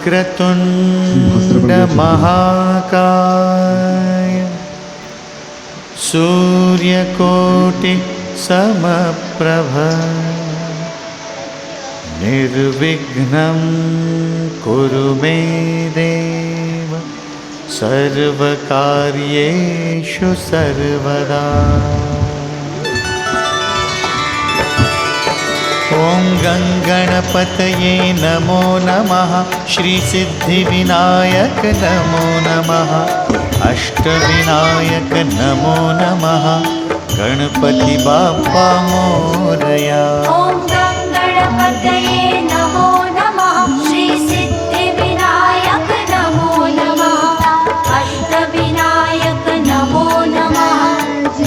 वक्रतुण्ड महाकाय सूर्यकोटि समप्रभ निर्विघ्नं कुरु मे देव सर्वकार्येषु सर्वदा। ॐ गणपतये नमो नमः। श्रीसिद्धिविनायक नमो नमः। अष्टविनायक नमो नमः। गणपति बाप्पा मोरया। ॐ गणपतये नमो नमः। श्रीसिद्धिविनायक नमो नमः। अष्टविनायक नमो नमः।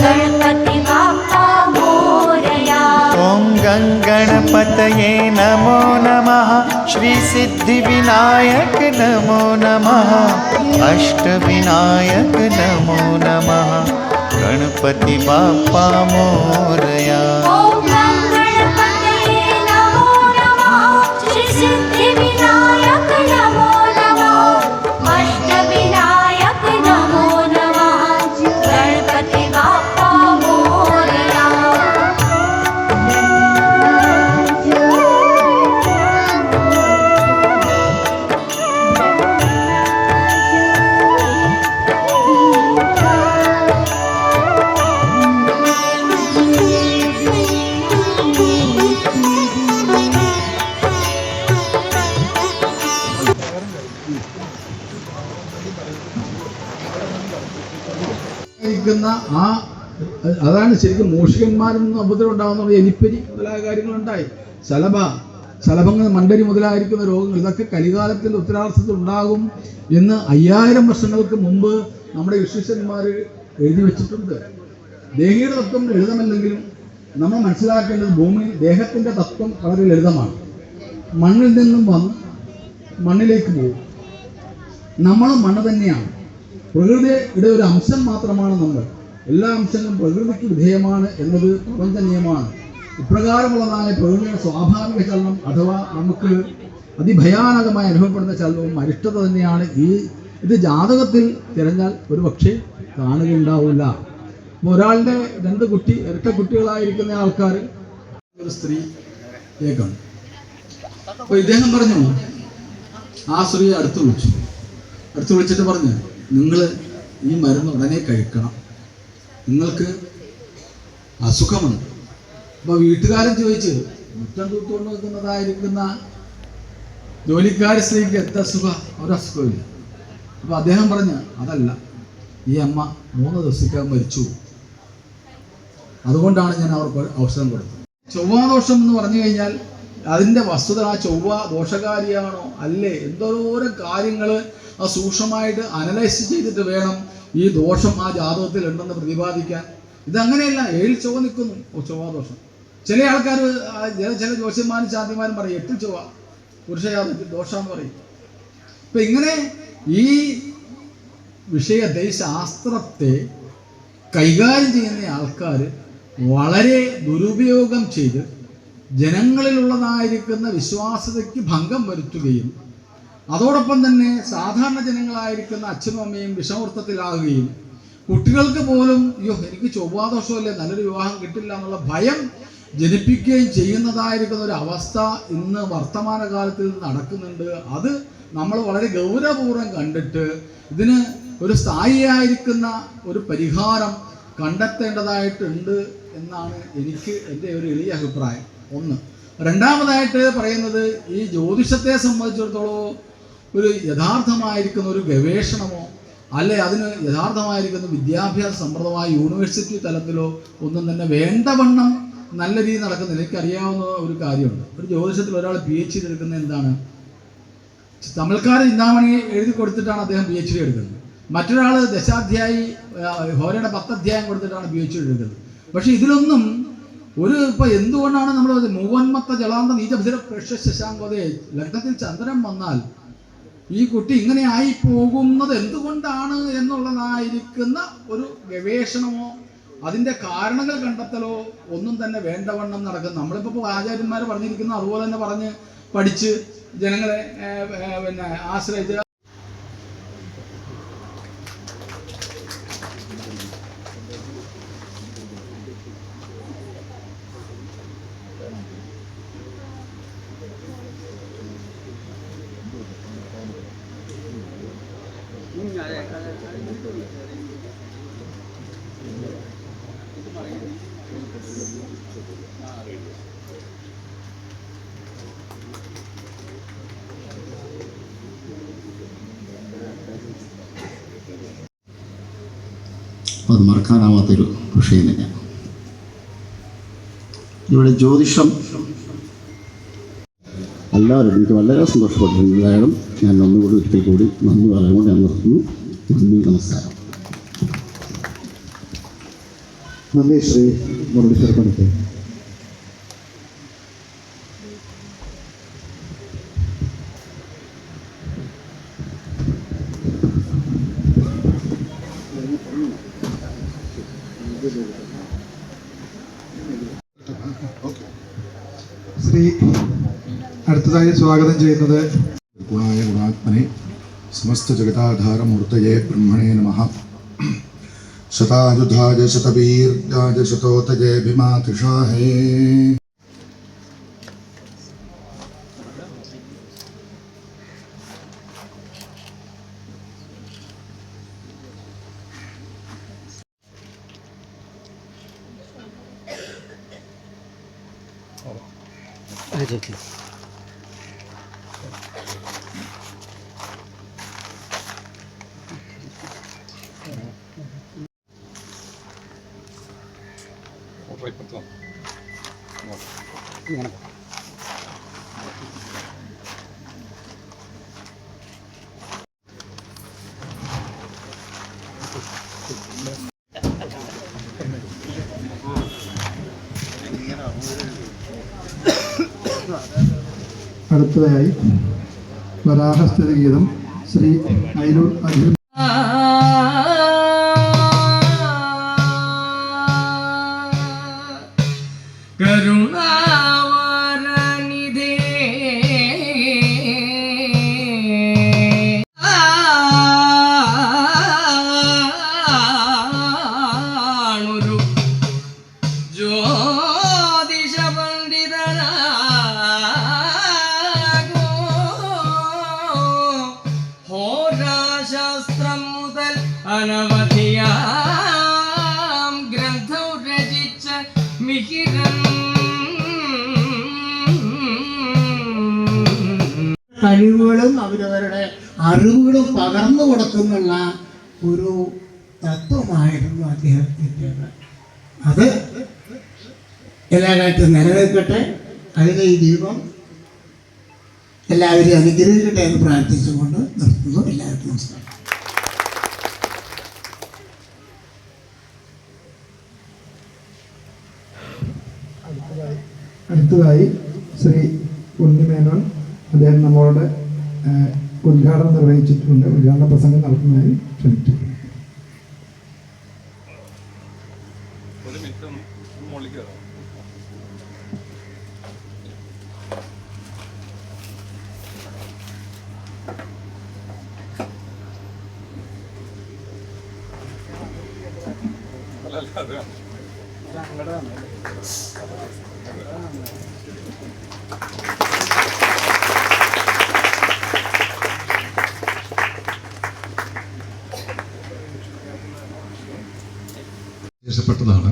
गणपति बाप्पा मोरया। ॐ गणपतये नमो नमः। श्रीसिद्धिविनायक नमो नमः। अष्टविनायक नमो नमः। गणपति बाप्पा मोरया। ॐ गणपतये नमो नमः। श्रीसिद्धिविनायक नमो नमः। अष्टविनायक नमो नमः। गणपति बाप्पा मोरया। അതാണ് ശരിക്കും മൂഷികന്മാരിൽ നിന്ന് ഉപദ്രവം ഉണ്ടാകുന്ന എലിപ്പനി മുതലായ കാര്യങ്ങളുണ്ടായി. ശലഭങ്ങൾ മണ്ടരി മുതലായിരിക്കുന്ന രോഗങ്ങൾ ഇതൊക്കെ കലികാലത്തിൻ്റെ ഉത്തരാർത്ഥത്തിൽ ഉണ്ടാകും എന്ന് 5000 വർഷങ്ങൾക്ക് മുമ്പ് നമ്മുടെ ഋഷീശ്വരന്മാർ എഴുതി വെച്ചിട്ടുണ്ട്. ദേഹിയുടെ തത്വം ലളിതമല്ലെങ്കിലും നമ്മൾ മനസ്സിലാക്കേണ്ടത് ഭൂമിയിൽ ദേഹത്തിൻ്റെ തത്വം വളരെ ലളിതമാണ്. മണ്ണിൽ നിന്നും വന്ന് മണ്ണിലേക്ക് പോകും. നമ്മളും മണ്ണ് തന്നെയാണ്. പ്രകൃതിയുടെ ഒരു അംശം മാത്രമാണ് നമ്മൾ. എല്ലാ അംശങ്ങളും പ്രകൃതിക്ക് വിധേയമാണ് എന്നത് പ്രപഞ്ച നിയമമാണ്. ഇപ്രകാരമുള്ളതായ പ്രകൃതിയുടെ സ്വാഭാവിക ചലനം അഥവാ നമുക്ക് അതിഭയാനകമായി അനുഭവപ്പെടുന്ന ചലനവും അരിഷ്ടത തന്നെയാണ്. ഇത് ജാതകത്തിൽ തിരഞ്ഞാൽ ഒരു പക്ഷേ കാണുകയുണ്ടാവില്ല. അപ്പോൾ ഒരാളുടെ ഇരട്ട കുട്ടികളായിരിക്കുന്ന ആൾക്കാർ ഒരു സ്ത്രീ ഏകാണ്. അപ്പോൾ ഇദ്ദേഹം പറഞ്ഞു, ആ സ്ത്രീയെ അടുത്ത് വിളിച്ചിട്ട് പറഞ്ഞു, നിങ്ങൾ ഈ മരുന്ന് ഉടനെ കഴിക്കണം, നിങ്ങൾക്ക് അസുഖമുണ്ട്. അപ്പോൾ വീട്ടുകാരൻ ചോദിച്ച്, മുറ്റം തൂത്തുകൊണ്ട് നിൽക്കുന്നതായിരിക്കുന്ന ജോലിക്കാരി സ്ത്രീക്ക് എന്താ അസുഖം? ഒരസുഖമില്ല. അപ്പോൾ അദ്ദേഹം പറഞ്ഞു, അതല്ല, ഈ അമ്മ 3 ദിവസത്തേക്ക് മരിച്ചു, അതുകൊണ്ടാണ് ഞാൻ അവർക്ക് ഔഷധം കൊടുത്തത്. ചൊവ്വാദോഷം എന്ന് പറഞ്ഞു കഴിഞ്ഞാൽ അതിൻ്റെ വസ്തുത ആ ചൊവ്വ ദോഷകാരിയാണോ അല്ലേ എന്തോരം കാര്യങ്ങൾ ആ സൂക്ഷ്മമായിട്ട് അനലൈസ് ചെയ്തിട്ട് വേണം ഈ ദോഷം ആ ജാതകത്തിൽ ഉണ്ടെന്ന് പ്രതിപാദിക്കാൻ. ഇതങ്ങനെയല്ല, 7 ചൊവ്വ നിൽക്കുന്നു ചൊവ്വാദോഷം. ചില ആൾക്കാർ ചില ജ്യോത്സ്യന്മാരും ശാന്തിമാരും പറയും 8 ചൊവ്വ പുരുഷജാതത്തിൽ ദോഷമെന്ന് പറയും. ഇപ്പം ഇങ്ങനെ ഈ വിഷയത്തെ ശാസ്ത്രത്തെ കൈകാര്യം ചെയ്യുന്ന ആൾക്കാർ വളരെ ദുരുപയോഗം ചെയ്ത് ജനങ്ങളിലുള്ളതായിരിക്കുന്ന വിശ്വാസ്യതയ്ക്ക് ഭംഗം വരുത്തുകയും അതോടൊപ്പം തന്നെ സാധാരണ ജനങ്ങളായിരിക്കുന്ന അച്ഛനും അമ്മയും വിഷമവൃത്തത്തിലാകുകയും കുട്ടികൾക്ക് പോലും എനിക്ക് ചൊവ്വാദോഷമല്ലേ, നല്ലൊരു വിവാഹം കിട്ടില്ല എന്നുള്ള ഭയം ജനിപ്പിക്കുകയും ചെയ്യുന്നതായിരിക്കുന്ന ഒരു അവസ്ഥ ഇന്ന് വർത്തമാനകാലത്തിൽ നടക്കുന്നുണ്ട്. അത് നമ്മൾ വളരെ ഗൗരവപൂർവ്വം കണ്ടിട്ട് ഇതിന് ഒരു സ്ഥായിയായിരിക്കുന്ന ഒരു പരിഹാരം കണ്ടെത്തേണ്ടതായിട്ടുണ്ട് എന്നാണ് എൻ്റെ ഒരു എളിയ അഭിപ്രായം. ഒന്ന്. രണ്ടാമതായിട്ട് പറയുന്നത്, ഈ ജ്യോതിഷത്തെ സംബന്ധിച്ചിടത്തോളം ഒരു യഥാർത്ഥമായിരിക്കുന്ന ഒരു ഗവേഷണമോ അല്ലെ അതിന് യഥാർത്ഥമായിരിക്കുന്ന വിദ്യാഭ്യാസ സമ്പ്രദായ യൂണിവേഴ്സിറ്റി തലത്തിലോ ഒന്നും തന്നെ വേണ്ടവണ്ണം നല്ല രീതിയിൽ നടക്കുന്നില്ല. എനിക്കറിയാവുന്ന ഒരു കാര്യമുണ്ട്. ഒരു ജ്യോതിഷത്തിൽ ഒരാൾ PhD എടുക്കുന്നത് എന്താണ്? തമിഴ്ക്കാരൻ ചിന്താമണി എഴുതി കൊടുത്തിട്ടാണ് അദ്ദേഹം PhD എടുക്കുന്നത്. മറ്റൊരാൾ ദശാധ്യായി ഹോരയുടെ 10 അധ്യായം കൊടുത്തിട്ടാണ് PhD എടുക്കുന്നത്. പക്ഷെ ഇതിലൊന്നും ഇപ്പൊ എന്തുകൊണ്ടാണ് നമ്മൾ മൂവന്മത്ത ജലാന്ത നീചഭിര പ്രശശാങ്കതയെ ലഗ്നത്തിൽ ചന്ദ്രൻ വന്നാൽ ഈ കുട്ടി ഇങ്ങനെ ആയി പോകുന്നത് എന്തുകൊണ്ടാണ് എന്നുള്ളതായിരിക്കുന്ന ഒരു ഗവേഷണമോ അതിൻ്റെ കാരണങ്ങൾ കണ്ടെത്തലോ ഒന്നും തന്നെ വേണ്ടവണ്ണം നടക്കും. നമ്മളിപ്പോൾ ആചാര്യന്മാർ പറഞ്ഞിരിക്കുന്നു അതുപോലെ തന്നെ പറഞ്ഞ് പഠിച്ച് ജനങ്ങളെ പിന്നെ ആശ്രയിച്ച് അത് മറക്കാനാവാത്തൊരു വിഷയം തന്നെയാണ്. ഇവിടെ ജ്യോതിഷം എല്ലാവരും എനിക്ക് വളരെ സന്തോഷപ്പെട്ടു. എന്തായാലും ഞാൻ ഒന്നുകൂടി ഒരിക്കൽ കൂടി നന്ദി പറയാൻ ഞാൻ നിർത്തുന്നു. നന്ദി, നമസ്കാരം. നന്ദി ശ്രീ മുരളീധർ പണിക്ക്. ശ്രീ അടുത്തതായി സ്വാഗതം ചെയ്യുന്നത് ഗുണായ ഗുണാത്മനെ സമസ്ത ജഗതാധാരമൂർത്തയേ ബ്രഹ്മണേ നമഃ. ശതായുധായ ശതവീര്യായ ശതോതയേ ഭീമാതിഷാഹേ. അടുത്തതായി വരാഹസ്ഥിതി ഗീതം ശ്രീ അയിലൂർ അർജുൻ. കരുണാവരനിധേ ാണൊരു ജ്യോതിഷ പണ്ഡിതനാകോ ഹോരാശാസ്ത്രം മുതൽ അനവധിയാം ഗ്രന്ഥം രചിച്ച മിഹിരൻ കഴിവുകളും അവരവരുടെ അറിവുകളും പകർന്നു കൊടുക്കുന്നുള്ള ഒരു തത്വമായിരുന്നു അദ്ദേഹത്തിൻ്റെത്. അത് എല്ലാ കാലത്തും നിലനിൽക്കട്ടെ. അതിന് ഈ ദീപം എല്ലാവരെയും അനുഗ്രഹിക്കട്ടെ എന്ന് പ്രാർത്ഥിച്ചുകൊണ്ട് നിർത്തുന്നു. എല്ലാവർക്കും നമസ്കാരം. അടുത്തതായി ശ്രീ ഉണ്ണിമേനോൻ, അദ്ദേഹം നമ്മളോട് ഉദ്ഘാടനം നിർവഹിച്ചിട്ടുണ്ട്. ഉദ്ഘാടന പ്രസംഗം നടത്തുന്നതിന് ക്ഷണിച്ചു. പ്പെട്ടതാണ്.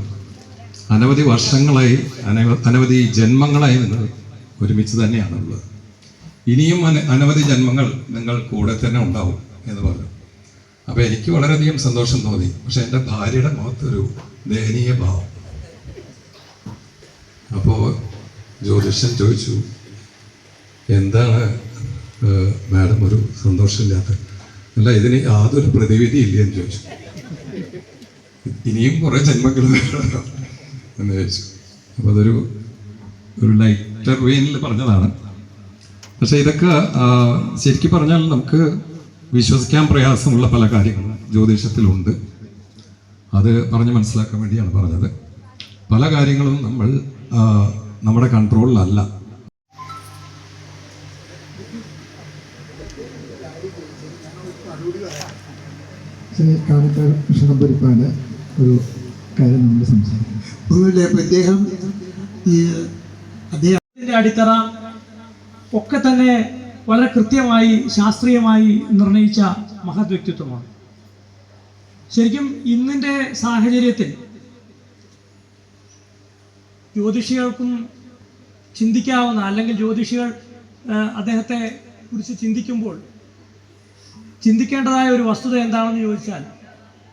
അനവധി വർഷങ്ങളായി അനവധി ജന്മങ്ങളായി നിങ്ങൾ ഒരുമിച്ച് തന്നെയാണുള്ളത്. ഇനിയും അനവധി ജന്മങ്ങൾ നിങ്ങൾ കൂടെ തന്നെ ഉണ്ടാവും എന്ന് പറഞ്ഞു. അപ്പോൾ എനിക്ക് വളരെയധികം സന്തോഷം തോന്നി. പക്ഷെ എൻ്റെ ഭാര്യയുടെ മുഖത്തൊരു ദയനീയ ഭാവം. അപ്പോൾ ജ്യോതിഷൻ ചോദിച്ചു, എന്താണ് മാഡം ഒരു സന്തോഷമില്ലാത്തത്? അല്ല, ഇതിന് യാതൊരു പ്രതിവിധി ഇല്ലെന്ന് ചോദിച്ചു. ഇനിയും കുറേ ജന്മങ്ങൾ എന്ന് ചോദിച്ചു. അപ്പോൾ അതൊരു ലൈറ്റർ വെയിനിൽ പറഞ്ഞതാണ്. പക്ഷേ ഇതൊക്കെ ശരിക്കും പറഞ്ഞാൽ നമുക്ക് വിശ്വസിക്കാൻ പ്രയാസമുള്ള പല കാര്യങ്ങളും ജ്യോതിഷത്തിലുണ്ട്. അത് പറഞ്ഞ് മനസ്സിലാക്കാൻ വേണ്ടിയാണ് പറഞ്ഞത്. പല കാര്യങ്ങളും നമ്മുടെ കൺട്രോളിലല്ല. ശ്രീ കാണിക്കാട് കൃഷ്ണപുരിപ്പാട് ഒരു കാര്യം നമ്മൾ സംസാരിക്കും. ഒന്നുമില്ല, ഇപ്പം ഇദ്ദേഹം അദ്ദേഹത്തിന്റെ അടിത്തറ ഒക്കെ തന്നെ വളരെ കൃത്യമായി ശാസ്ത്രീയമായി നിർണയിച്ച മഹത് വ്യക്തിത്വമാണ്. ശരിക്കും ഇന്നിൻ്റെ സാഹചര്യത്തിൽ ജ്യോതിഷികൾക്കും ചിന്തിക്കാവുന്ന, അല്ലെങ്കിൽ ജ്യോതിഷികൾ അദ്ദേഹത്തെ കുറിച്ച് ചിന്തിക്കുമ്പോൾ ചിന്തിക്കേണ്ടതായ ഒരു വസ്തുത എന്താണെന്ന് ചോദിച്ചാൽ,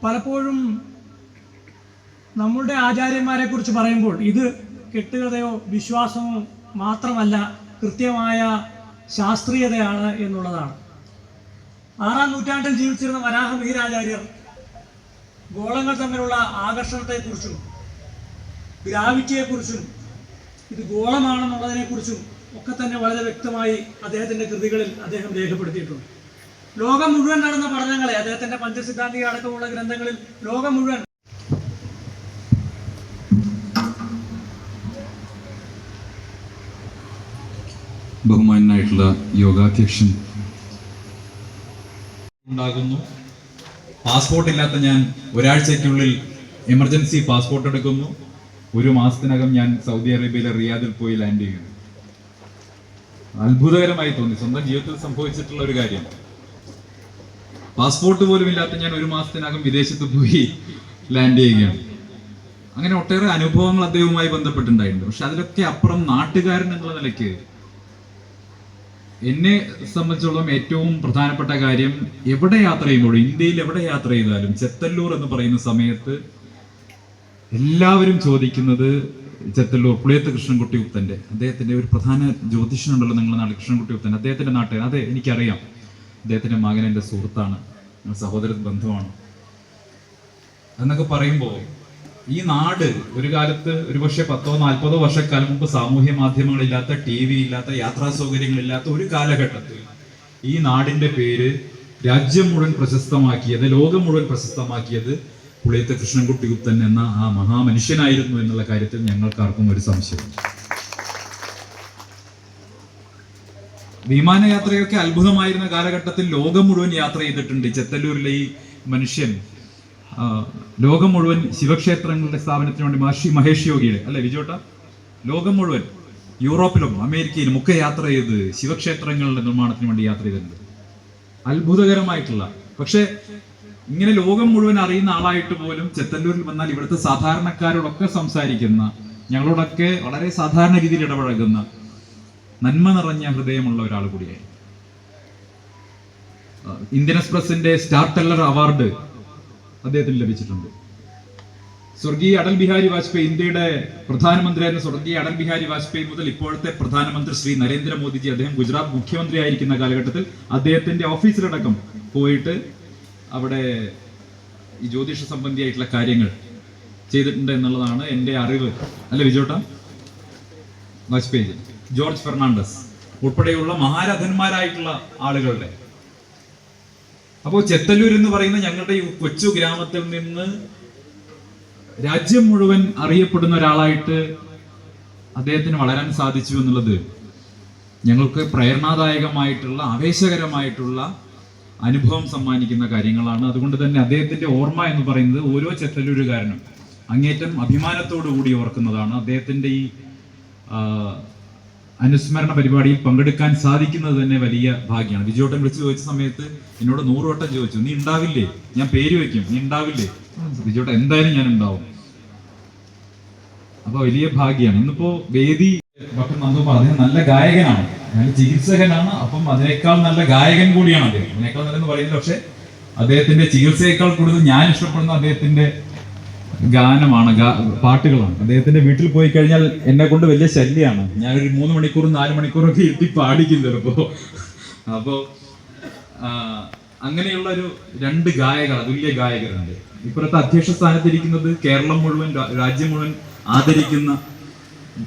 പലപ്പോഴും നമ്മളുടെ ആചാര്യന്മാരെ കുറിച്ച് പറയുമ്പോൾ ഇത് കെട്ടുകഥയോ വിശ്വാസമോ മാത്രമല്ല, കൃത്യമായ ശാസ്ത്രീയതയാണ് എന്നുള്ളതാണ്. 6-ാം നൂറ്റാണ്ടിൽ ജീവിച്ചിരുന്ന വരാഹ മിഹിരാചാര്യർ ഗോളങ്ങൾ തമ്മിലുള്ള ആകർഷണത്തെക്കുറിച്ചും ഗ്രാവിറ്റിയെക്കുറിച്ചും ഇത് ഗോളമാണെന്നുള്ളതിനെക്കുറിച്ചും ഒക്കെ തന്നെ വളരെ വ്യക്തമായി അദ്ദേഹത്തിൻ്റെ കൃതികളിൽ അദ്ദേഹം രേഖപ്പെടുത്തിയിട്ടുണ്ട്. ലോകം മുഴുവൻ നടന്ന പഠനങ്ങളെ അദ്ദേഹത്തിൻ്റെ പഞ്ചസിദ്ധാന്തിക അടക്കമുള്ള ഗ്രന്ഥങ്ങളിൽ ലോകം മുഴുവൻ ബഹുമാനായിട്ടുള്ള യോഗാധ്യക്ഷൻ ഉണ്ടാകുന്നു. പാസ്പോർട്ട് ഇല്ലാത്ത ഞാൻ ഒരാഴ്ചയ്ക്കുള്ളിൽ എമർജൻസി പാസ്പോർട്ട് എടുക്കുന്നു. 1 മാസത്തിനകം ഞാൻ സൗദി അറേബ്യയിലെ റിയാദിൽ പോയി ലാൻഡ് ചെയ്യുന്നു. അത്ഭുതകരമായി തോന്നി. സ്വന്തം ജീവിതത്തിൽ സംഭവിച്ചിട്ടുള്ള ഒരു കാര്യം. പാസ്പോർട്ട് പോലും ഇല്ലാത്ത ഞാൻ 1 മാസത്തിനകം വിദേശത്ത് പോയി ലാൻഡ് ചെയ്യുകയാണ്. അങ്ങനെ ഒട്ടേറെ അനുഭവങ്ങൾ അദ്ദേഹവുമായി ബന്ധപ്പെട്ടുണ്ടായിട്ടുണ്ട്. പക്ഷെ അതിലൊക്കെ അപ്പുറം നാട്ടുകാരൻ എന്നുള്ള നിലയ്ക്ക് എന്നെ സംബന്ധിച്ചോളം ഏറ്റവും പ്രധാനപ്പെട്ട കാര്യം, എവിടെ യാത്ര ചെയ്യുമ്പോഴും, ഇന്ത്യയിൽ എവിടെ യാത്ര ചെയ്താലും ചെത്തല്ലൂർ എന്ന് പറയുന്ന സമയത്ത് എല്ലാവരും ചോദിക്കുന്നത് ചെത്തല്ലൂർ പുളിയത്ത് കൃഷ്ണൻകുട്ടി ഉത്തൻ്റെ, അദ്ദേഹത്തിന്റെ ഒരു പ്രധാന ജ്യോതിഷനുണ്ടല്ലോ നിങ്ങളുടെ നാട്ടിൽ, കൃഷ്ണൻകുട്ടി ഉത്തൻ, അദ്ദേഹത്തിന്റെ നാട്ടിൽ. അതെ, എനിക്കറിയാം. അദ്ദേഹത്തിന്റെ മകൻ എൻ്റെ സുഹൃത്താണ്, സഹോദര ബന്ധുവാണ് എന്നൊക്കെ പറയുമ്പോൾ, ഈ നാട് ഒരു കാലത്ത് ഒരുപക്ഷെ 10-40 വർഷക്കാലം മുമ്പ് സാമൂഹ്യ മാധ്യമങ്ങളില്ലാത്ത, TV ഇല്ലാത്ത, യാത്രാ സൗകര്യങ്ങളില്ലാത്ത ഒരു കാലഘട്ടത്തിൽ ഈ നാടിന്റെ പേര് രാജ്യം മുഴുവൻ പ്രശസ്തമാക്കിയത്, ലോകം മുഴുവൻ പ്രശസ്തമാക്കിയത് പുളിയത്ത് കൃഷ്ണൻകുട്ടി ഉത്തൻ എന്ന ആ മഹാമനുഷ്യനായിരുന്നു എന്നുള്ള കാര്യത്തിൽ ഞങ്ങൾക്കാർക്കും ഒരു സംശയം. വിമാനയാത്രയൊക്കെ അത്ഭുതമായിരുന്ന കാലഘട്ടത്തിൽ ലോകം മുഴുവൻ യാത്ര ചെയ്തിട്ടുണ്ട്. ചെത്തല്ലൂരിലെ ഈ മനുഷ്യൻ ലോകം മുഴുവൻ ശിവക്ഷേത്രങ്ങളുടെ സ്ഥാപനത്തിന് വേണ്ടി മഹേഷ് യോഗിയുടെ അല്ലെ വിജോട്ട, ലോകം മുഴുവൻ യൂറോപ്പിലും അമേരിക്കയിലും ഒക്കെ യാത്ര ചെയ്ത് ശിവക്ഷേത്രങ്ങളുടെ നിർമ്മാണത്തിന് വേണ്ടി യാത്ര ചെയ്തിട്ടുണ്ട്. അത്ഭുതകരമായിട്ടുള്ള, പക്ഷെ ഇങ്ങനെ ലോകം മുഴുവൻ അറിയുന്ന ആളായിട്ട് പോലും ചെത്തല്ലൂരിൽ വന്നാൽ ഇവിടുത്തെ സാധാരണക്കാരോടൊക്കെ സംസാരിക്കുന്ന, ഞങ്ങളോടൊക്കെ വളരെ സാധാരണ രീതിയിൽ ഇടപഴകുന്ന, നന്മ നിറഞ്ഞ ഹൃദയമുള്ള ഒരാൾ കൂടിയായി. ഇന്ത്യൻ എക്സ്പ്രസിന്റെ സ്റ്റാർ ടെല്ലർ അവാർഡ് അദ്ദേഹത്തിന് ലഭിച്ചിട്ടുണ്ട്. സ്വർഗീയ അടൽ ബിഹാരി വാജ്പേയി, ഇന്ത്യയുടെ പ്രധാനമന്ത്രിയായിരുന്ന സ്വർഗീയ അടൽ ബിഹാരി വാജ്പേയി മുതൽ ഇപ്പോഴത്തെ പ്രധാനമന്ത്രി ശ്രീ നരേന്ദ്രമോദിജി, അദ്ദേഹം ഗുജറാത്ത് മുഖ്യമന്ത്രി ആയിരിക്കുന്ന കാലഘട്ടത്തിൽ അദ്ദേഹത്തിന്റെ ഓഫീസിലടക്കം പോയിട്ട് അവിടെ ഈ ജ്യോതിഷ സംബന്ധിയായിട്ടുള്ള കാര്യങ്ങൾ ചെയ്തിട്ടുണ്ട് എന്നുള്ളതാണ് എൻ്റെ അറിവ്. അല്ല വിജോട്ട, വാജ്പേയി, ജോർജ് ഫെർണാണ്ടസ് ഉൾപ്പെടെയുള്ള മഹാരഥന്മാരായിട്ടുള്ള ആളുകളുടെ. അപ്പോൾ ചെത്തല്ലൂർ എന്ന് പറയുന്ന ഞങ്ങളുടെ ഈ കൊച്ചു ഗ്രാമത്തിൽ നിന്ന് രാജ്യം മുഴുവൻ അറിയപ്പെടുന്ന ഒരാളായിട്ട് അദ്ദേഹത്തിന് വളരാൻ സാധിച്ചു എന്നുള്ളത് ഞങ്ങൾക്ക് പ്രേരണാദായകമായിട്ടുള്ള, ആവേശകരമായിട്ടുള്ള അനുഭവം സമ്മാനിക്കുന്ന കാര്യങ്ങളാണ്. അതുകൊണ്ട് തന്നെ അദ്ദേഹത്തിന്റെ ഓർമ്മ എന്ന് പറയുന്നത് ഓരോ ചെത്തല്ലൂരുകാരനും അങ്ങേറ്റം അഭിമാനത്തോടു കൂടി ഓർക്കുന്നതാണ്. അദ്ദേഹത്തിന്റെ ഈ അനുസ്മരണ പരിപാടിയിൽ പങ്കെടുക്കാൻ സാധിക്കുന്നത് തന്നെ വലിയ ഭാഗ്യമാണ്. വിജയോട്ടൻ വിളിച്ചു ചോദിച്ച സമയത്ത് എന്നോട് 100 വട്ടം ചോദിച്ചു, നീ ഉണ്ടാവില്ലേ, ഞാൻ പേര് വെക്കും, നീ ഉണ്ടാവില്ലേ? വിജയോട്ടൻ എന്തായാലും ഞാൻ ഉണ്ടാവും. അപ്പൊ വലിയ ഭാഗ്യമാണ്. ഇന്നിപ്പോ വേദി ഡോക്ടർ നന്ദു അദ്ദേഹം നല്ല ഗായകനാണ്, ഞാൻ ചികിത്സകനാണ്, അപ്പം അതിനേക്കാൾ നല്ല ഗായകൻ കൂടിയാണ് അദ്ദേഹം. അതിനേക്കാൾ നല്ലെന്ന് പറയുന്നത്, പക്ഷെ അദ്ദേഹത്തിന്റെ ചികിത്സയേക്കാൾ കൂടുതൽ ഞാൻ ഇഷ്ടപ്പെടുന്ന അദ്ദേഹത്തിന്റെ ഗാനമാണ്, പാട്ടുകളാണ്. അദ്ദേഹത്തിന്റെ വീട്ടിൽ പോയി കഴിഞ്ഞാൽ എന്നെ കൊണ്ട് വലിയ ശല്യമാണ്. ഞാനൊരു 3 മണിക്കൂറും 4 മണിക്കൂറൊക്കെ ഇരുത്തി പാടിക്കും ചിലപ്പോ. അപ്പോ അങ്ങനെയുള്ള ഒരു 2 ഗായകർ, അതുല്യ ഗായകരുണ്ട്. ഇപ്പോഴത്തെ അധ്യക്ഷ സ്ഥാനത്തിരിക്കുന്നത് കേരളം മുഴുവൻ, രാജ്യം മുഴുവൻ ആദരിക്കുന്ന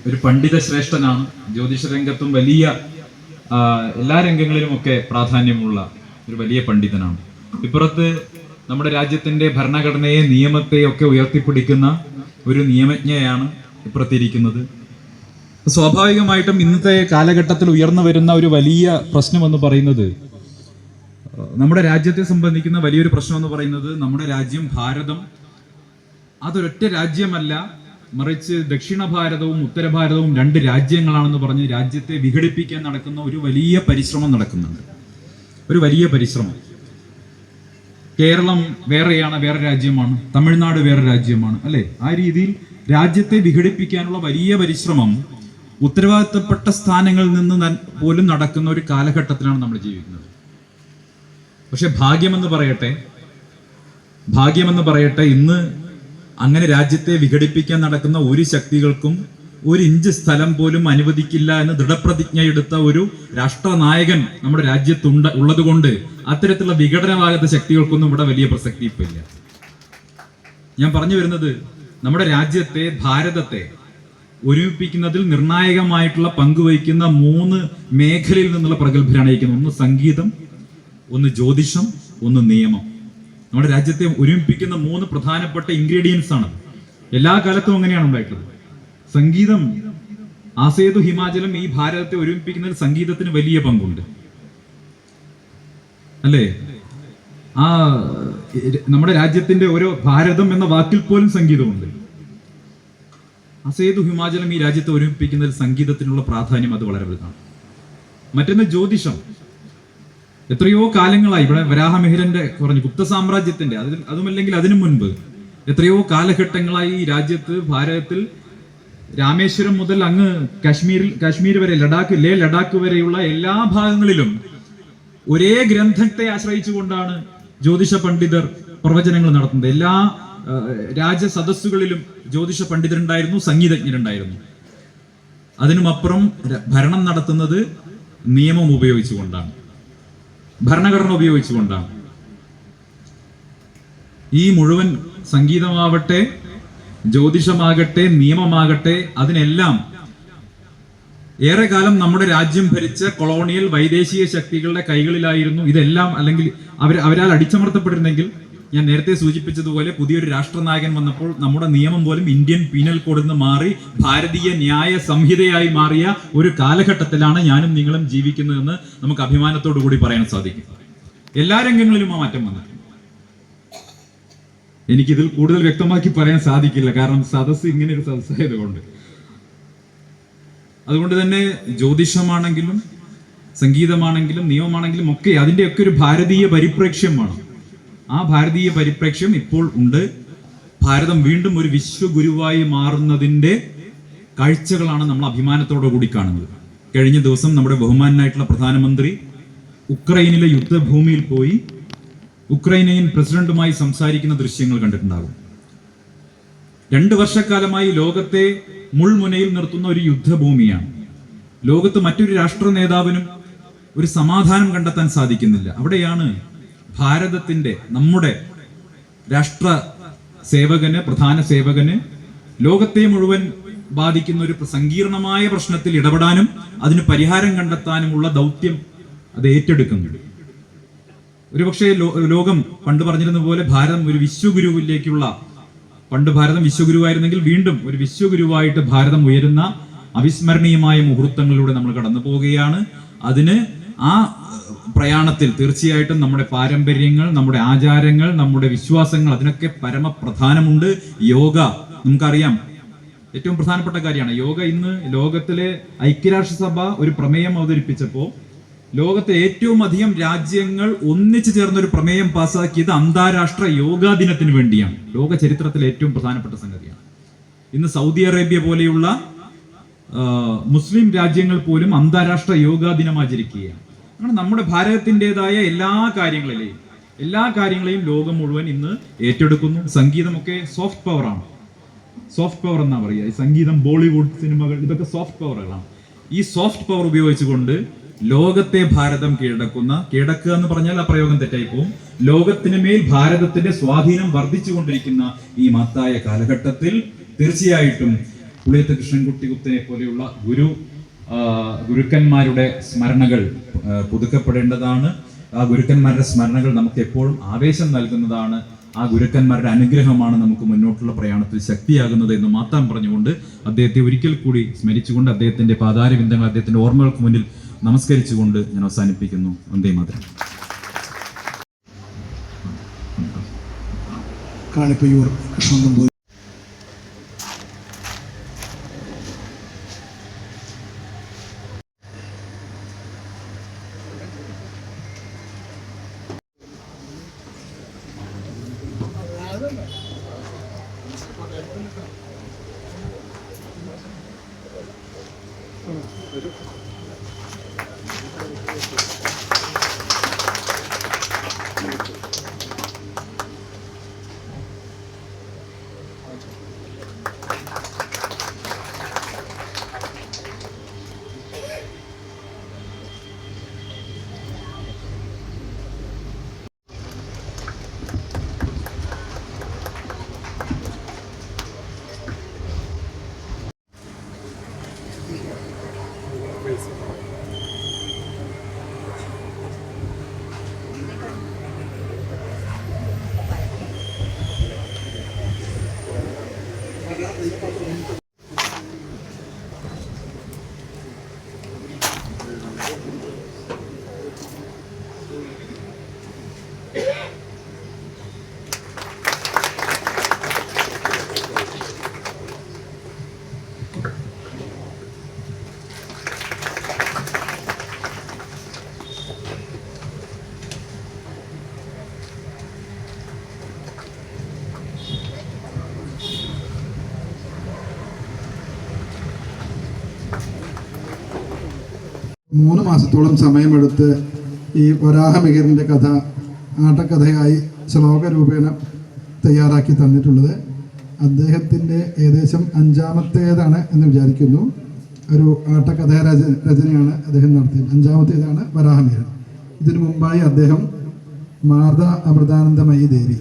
ഒരു പണ്ഡിത ശ്രേഷ്ഠനാണ്. ജ്യോതിഷ രംഗത്തും വലിയ എല്ലാ രംഗങ്ങളിലുമൊക്കെ പ്രാധാന്യമുള്ള ഒരു വലിയ പണ്ഡിതനാണ്. ഇപ്പുറത്ത് നമ്മുടെ രാജ്യത്തിന്റെ ഭരണഘടനയെ നിയമത്തെയൊക്കെ ഉയർത്തിപ്പിടിക്കുന്ന ഒരു നിയമജ്ഞയാണ് ഇപ്പുറത്തിരിക്കുന്നത്. സ്വാഭാവികമായിട്ടും ഇന്നത്തെ കാലഘട്ടത്തിൽ ഉയർന്നു വരുന്ന ഒരു വലിയ പ്രശ്നം എന്ന് പറയുന്നത്, നമ്മുടെ രാജ്യത്തെ സംബന്ധിക്കുന്ന വലിയൊരു പ്രശ്നം എന്ന് പറയുന്നത്, നമ്മുടെ രാജ്യം ഭാരതം അതൊരൊറ്റ രാജ്യമല്ല, മറിച്ച് ദക്ഷിണ ഭാരതവും ഉത്തര ഭാരതവും 2 രാജ്യങ്ങളാണെന്ന് പറഞ്ഞ് രാജ്യത്തെ വിഘടിപ്പിക്കാൻ നടക്കുന്ന ഒരു വലിയ പരിശ്രമം നടക്കുന്നുണ്ട്. ഒരു വലിയ പരിശ്രമം. കേരളം വേറെയാണ്, വേറെ രാജ്യമാണ്. തമിഴ്നാട് വേറെ രാജ്യമാണ്, അല്ലെ? ആ രീതിയിൽ രാജ്യത്തെ വിഘടിപ്പിക്കാനുള്ള വലിയ പരിശ്രമം ഉത്തരവാദിത്തപ്പെട്ട സ്ഥാനങ്ങളിൽ നിന്ന് പോലും നടക്കുന്ന ഒരു കാലഘട്ടത്തിലാണ് നമ്മൾ ജീവിക്കുന്നത്. പക്ഷെ ഭാഗ്യമെന്ന് പറയട്ടെ ഇന്ന് അങ്ങനെ രാജ്യത്തെ വിഘടിപ്പിക്കാൻ നടക്കുന്ന ഒരു ശക്തികൾക്കും 1 ഇഞ്ച് സ്ഥലം പോലും അനുവദിക്കില്ല എന്ന് ദൃഢപ്രതിജ്ഞയെടുത്ത ഒരു രാഷ്ട്രനായകൻ നമ്മുടെ രാജ്യത്തുണ്ട് ഉള്ളത് കൊണ്ട് അത്തരത്തിലുള്ള വിഘടനവാദ ശക്തികൾക്കൊന്നും ഇവിടെ വലിയ പ്രസക്തി ഇപ്പൊ ഇല്ല. ഞാൻ പറഞ്ഞു വരുന്നത്, നമ്മുടെ രാജ്യത്തെ, ഭാരതത്തെ ഒരുമിപ്പിക്കുന്നതിൽ നിർണായകമായിട്ടുള്ള പങ്കുവഹിക്കുന്ന 3 മേഖലയിൽ നിന്നുള്ള പ്രഗത്ഭരാണ് ഇരിക്കുന്നത്. ഒന്ന് സംഗീതം, ഒന്ന് ജ്യോതിഷം, ഒന്ന് നിയമം. നമ്മുടെ രാജ്യത്തെ ഒരുമിപ്പിക്കുന്ന 3 പ്രധാനപ്പെട്ട ഇൻഗ്രീഡിയൻസ് ആണ്. എല്ലാ കാലത്തും അങ്ങനെയാണ് ഉണ്ടായിട്ടുള്ളത്. സംഗീതം, ആസേതു ഹിമാചലം ഈ ഭാരതത്തെ ഒരുമിപ്പിക്കുന്നതിൽ സംഗീതത്തിന് വലിയ പങ്കുണ്ട്, അല്ലേ? നമ്മുടെ രാജ്യത്തിന്റെ ഓരോ ഭാരതം എന്ന വാക്കിൽ പോലും സംഗീതമുണ്ട്. ആസേതു ഹിമാചലം ഈ രാജ്യത്തെ ഒരുമിപ്പിക്കുന്നതിൽ സംഗീതത്തിനുള്ള പ്രാധാന്യം അത് വളരെ വലുതാണ്. മറ്റൊന്ന് ജ്യോതിഷം. എത്രയോ കാലങ്ങളായി ഇവിടെ വരാഹമിഹിരന്റെ പറഞ്ഞു ഗുപ്ത സാമ്രാജ്യത്തിന്റെ അതുമല്ലെങ്കിൽ അതിനു മുൻപ് എത്രയോ കാലഘട്ടങ്ങളായി ഈ രാജ്യത്ത്, ഭാരതത്തിൽ രാമേശ്വരം മുതൽ അങ്ങ് കാശ്മീർ വരെ, ലഡാക്ക് വരെയുള്ള എല്ലാ ഭാഗങ്ങളിലും ഒരേ ഗ്രന്ഥത്തെ ആശ്രയിച്ചുകൊണ്ടാണ് ജ്യോതിഷ പണ്ഡിതർ പ്രവചനങ്ങൾ നടത്തുന്നത്. എല്ലാ രാജസദസ്സുകളിലും ജ്യോതിഷ പണ്ഡിതരുണ്ടായിരുന്നു, സംഗീതജ്ഞരുണ്ടായിരുന്നു. അതിനുമപ്പുറം ഭരണം നടത്തുന്നത് നിയമം ഉപയോഗിച്ചുകൊണ്ടാണ്, ഭരണഘടന ഉപയോഗിച്ചുകൊണ്ടാണ്. ഈ മുഴുവൻ സംഗീതമാവട്ടെ, ജ്യോതിഷമാകട്ടെ, നിയമമാകട്ടെ, അതിനെല്ലാം ഏറെക്കാലം നമ്മുടെ രാജ്യം ഭരിച്ച കൊളോണിയൽ വൈദേശിക ശക്തികളുടെ കൈകളിലായിരുന്നു ഇതെല്ലാം. അല്ലെങ്കിൽ അവരാൽ അടിച്ചമർത്തപ്പെട്ടിരുന്നെങ്കിൽ, ഞാൻ നേരത്തെ സൂചിപ്പിച്ചതുപോലെ പുതിയൊരു രാഷ്ട്രനായകൻ വന്നപ്പോൾ നമ്മുടെ നിയമം പോലും ഇന്ത്യൻ പീനൽ കോഡിൽ നിന്ന് മാറി ഭാരതീയ ന്യായ സംഹിതയായി മാറിയ ഒരു കാലഘട്ടത്തിലാണ് ഞാനും നിങ്ങളും ജീവിക്കുന്നതെന്ന് നമുക്ക് അഭിമാനത്തോടു കൂടി പറയാൻ സാധിക്കും. എല്ലാ രംഗങ്ങളിലും ആ മാറ്റം വന്നിട്ടുണ്ട്. എനിക്കിതിൽ കൂടുതൽ വ്യക്തമാക്കി പറയാൻ സാധിക്കില്ല, കാരണം സദസ്സ് ഇങ്ങനെ ഒരു സദസ്സായതുകൊണ്ട്. അതുകൊണ്ട് തന്നെ ജ്യോതിഷമാണെങ്കിലും സംഗീതമാണെങ്കിലും നിയമമാണെങ്കിലും ഒക്കെ അതിൻ്റെയൊക്കെ ഒരു ഭാരതീയ പരിപ്രേക്ഷ്യമാണ്. ആ ഭാരതീയ പരിപ്രേക്ഷ്യം ഇപ്പോൾ ഉണ്ട്. ഭാരതം വീണ്ടും ഒരു വിശ്വഗുരുവായി മാറുന്നതിൻ്റെ കാഴ്ചകളാണ് നമ്മൾ അഭിമാനത്തോടു കൂടി കാണുന്നത്. കഴിഞ്ഞ ദിവസം നമ്മുടെ ബഹുമാനായിട്ടുള്ള പ്രധാനമന്ത്രി ഉക്രൈനിലെ യുദ്ധഭൂമിയിൽ പോയി ഉക്രൈനിയൻ പ്രസിഡന്റുമായി സംസാരിക്കുന്ന ദൃശ്യങ്ങൾ കണ്ടിട്ടുണ്ടാകും. 2 വർഷക്കാലമായി ലോകത്തെ മുൾമുനയിൽ നിർത്തുന്ന ഒരു യുദ്ധഭൂമിയാണ്. ലോകത്ത് മറ്റൊരു രാഷ്ട്ര നേതാവിനും ഒരു സമാധാനം കണ്ടെത്താൻ സാധിക്കുന്നില്ല. അവിടെയാണ് ഭാരതത്തിന്റെ, നമ്മുടെ രാഷ്ട്ര സേവകന്, പ്രധാന സേവകന് ലോകത്തെ മുഴുവൻ ബാധിക്കുന്ന ഒരു സങ്കീർണമായ പ്രശ്നത്തിൽ ഇടപെടാനും അതിന് പരിഹാരം കണ്ടെത്താനുമുള്ള ദൗത്യം അത് ഏറ്റെടുക്കുന്നുണ്ട്. ഒരുപക്ഷെ ലോകം പണ്ട് പറഞ്ഞിരുന്ന പോലെ ഭാരതം ഒരു വിശ്വഗുരുവിലേക്കുള്ള, പണ്ട് ഭാരതം വിശ്വഗുരുവായിരുന്നെങ്കിൽ വീണ്ടും ഒരു വിശ്വഗുരുവായിട്ട് ഭാരതം ഉയരുന്ന അവിസ്മരണീയമായ മുഹൂർത്തങ്ങളിലൂടെ നമ്മൾ കടന്നു പോവുകയാണ്. അതിന് ആ പ്രയാണത്തിൽ തീർച്ചയായിട്ടും നമ്മുടെ പാരമ്പര്യങ്ങൾ, നമ്മുടെ ആചാരങ്ങൾ, നമ്മുടെ വിശ്വാസങ്ങൾ, അതിനൊക്കെ പരമപ്രധാനമുണ്ട്. യോഗ നമുക്കറിയാം, ഏറ്റവും പ്രധാനപ്പെട്ട കാര്യമാണ് യോഗ. ഇന്ന് ലോകത്തിലെ ഐക്യരാഷ്ട്രസഭ ഒരു പ്രമേയം അവതരിപ്പിച്ചപ്പോൾ ലോകത്തെ ഏറ്റവും അധികം രാജ്യങ്ങൾ ഒന്നിച്ചു ചേർന്ന ഒരു പ്രമേയം പാസ്സാക്കിയത് അന്താരാഷ്ട്ര യോഗാ ദിനത്തിന് വേണ്ടിയാണ്. ലോക ചരിത്രത്തിലെ ഏറ്റവും പ്രധാനപ്പെട്ട സംഗതിയാണ്. ഇന്ന് സൗദി അറേബ്യ പോലെയുള്ള മുസ്ലിം രാജ്യങ്ങൾ പോലും അന്താരാഷ്ട്ര യോഗാ ദിനം ആചരിക്കുകയാണ്. അങ്ങനെ നമ്മുടെ ഭാരതത്തിൻ്റെതായ എല്ലാ കാര്യങ്ങളെയും ലോകം മുഴുവൻ ഇന്ന് ഏറ്റെടുക്കുന്നു. സംഗീതമൊക്കെ സോഫ്റ്റ് പവറാണ്, സോഫ്റ്റ് പവർ എന്നാ പറയുക. ഈ സംഗീതം, ബോളിവുഡ് സിനിമകൾ, ഇതൊക്കെ സോഫ്റ്റ് പവറുകളാണ്. ഈ സോഫ്റ്റ് പവർ ഉപയോഗിച്ചുകൊണ്ട് ലോകത്തെ ഭാരതം കീഴടക്കുക എന്ന് പറഞ്ഞാൽ ആ പ്രയോഗം തെറ്റായി പോകും. ലോകത്തിന് മേൽ ഭാരതത്തിന്റെ സ്വാധീനം വർദ്ധിച്ചുകൊണ്ടിരിക്കുന്ന ഈ മഹത്തായ കാലഘട്ടത്തിൽ തീർച്ചയായിട്ടും പുളിയത്ത് കൃഷ്ണൻകുട്ടി ഗുപ്തനെ പോലെയുള്ള ഗുരുക്കന്മാരുടെ സ്മരണകൾ പുതുക്കപ്പെടേണ്ടതാണ്. ആ ഗുരുക്കന്മാരുടെ സ്മരണകൾ നമുക്ക് എപ്പോഴും ആവേശം നൽകുന്നതാണ്. ആ ഗുരുക്കന്മാരുടെ അനുഗ്രഹമാണ് നമുക്ക് മുന്നോട്ടുള്ള പ്രയാണത്തിൽ ശക്തിയാകുന്നത് എന്ന് മാത്രം പറഞ്ഞുകൊണ്ട് അദ്ദേഹത്തെ ഒരിക്കൽ കൂടി സ്മരിച്ചുകൊണ്ട് അദ്ദേഹത്തിന്റെ പാതാരബിന്ദങ്ങൾ, അദ്ദേഹത്തിന്റെ ഓർമ്മകൾക്ക് മുന്നിൽ നമസ്കരിച്ചുകൊണ്ട് ഞാൻ അവസാനിപ്പിക്കുന്നു. വന്ദേ മാതരം. കാണിപ്പയ്യൂർ കൃഷ്ണൻ നമ്പൂതിരി. മൂന്ന് മാസത്തോളം സമയമെടുത്ത് ഈ വരാഹമിഹിറിൻ്റെ കഥ ആട്ടക്കഥയായി ശ്ലോകരൂപേണ തയ്യാറാക്കി തന്നിട്ടുള്ളത്. അദ്ദേഹത്തിൻ്റെ ഏകദേശം 5ാമത്തേതാണ് എന്ന് വിചാരിക്കുന്നു. ഒരു ആട്ടക്കഥ രചനയാണ് അദ്ദേഹം നടത്തിയത്. 5ാമത്തേതാണ് വരാഹമിഹിരൻ. ഇതിനു മുമ്പായി അദ്ദേഹം മാർദ അമൃതാനന്ദമയി ദേവി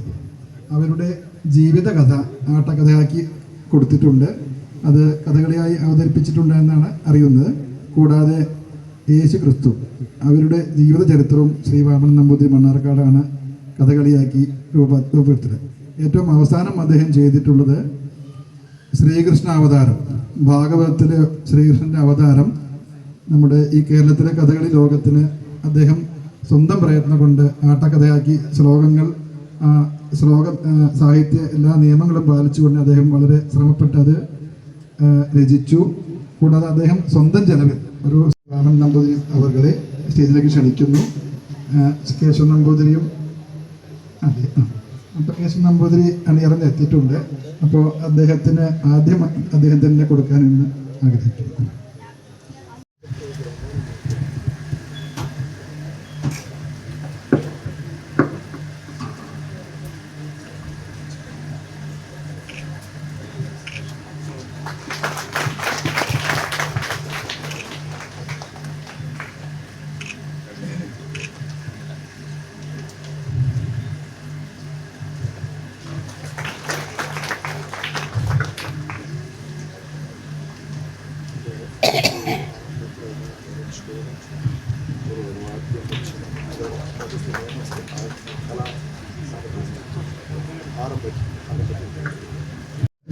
അവരുടെ ജീവിതകഥ ആട്ടക്കഥയാക്കി കൊടുത്തിട്ടുണ്ട്. അത് കഥകളിയായി അവതരിപ്പിച്ചിട്ടുണ്ട് എന്നാണ് അറിയുന്നത്. കൂടാതെ യേശു ക്രിസ്തു അവരുടെ ജീവിതചരിത്രവും ശ്രീ വാമനൻ നമ്പൂതിരി മണ്ണാർക്കാടാണ് കഥകളിയാക്കി രൂപപ്പെടുത്തിയത്. ഏറ്റവും അവസാനം അദ്ദേഹം ചെയ്തിട്ടുള്ളത് ശ്രീകൃഷ്ണ അവതാരം, ഭാഗവതത്തിലെ ശ്രീകൃഷ്ണൻ്റെ അവതാരം നമ്മുടെ ഈ കേരളത്തിലെ കഥകളി ലോകത്തിന് അദ്ദേഹം സ്വന്തം പ്രയത്നം കൊണ്ട് ആട്ടക്കഥയാക്കി ശ്ലോക സാഹിത്യ എല്ലാ നിയമങ്ങളും പാലിച്ചുകൊണ്ട് അദ്ദേഹം വളരെ ശ്രമപ്പെട്ട് അത് രചിച്ചു. കൂടാതെ അദ്ദേഹം സ്വന്തം ചെലവിൽ ഒരു വാമനൻ നമ്പൂതിരി അവരുടെ സ്റ്റേജിലേക്ക് ക്ഷണിക്കുന്നു. കേശവൻ നമ്പൂതിരിയും അപ്പോൾ കേശവൻ നമ്പൂതിരി അണിയറന്ന് എത്തിയിട്ടുണ്ട്. അപ്പോൾ അദ്ദേഹത്തിന് ആദ്യം അദ്ദേഹത്തിന് കൊടുക്കാനെന്ന് ആഗ്രഹിക്കുന്നു.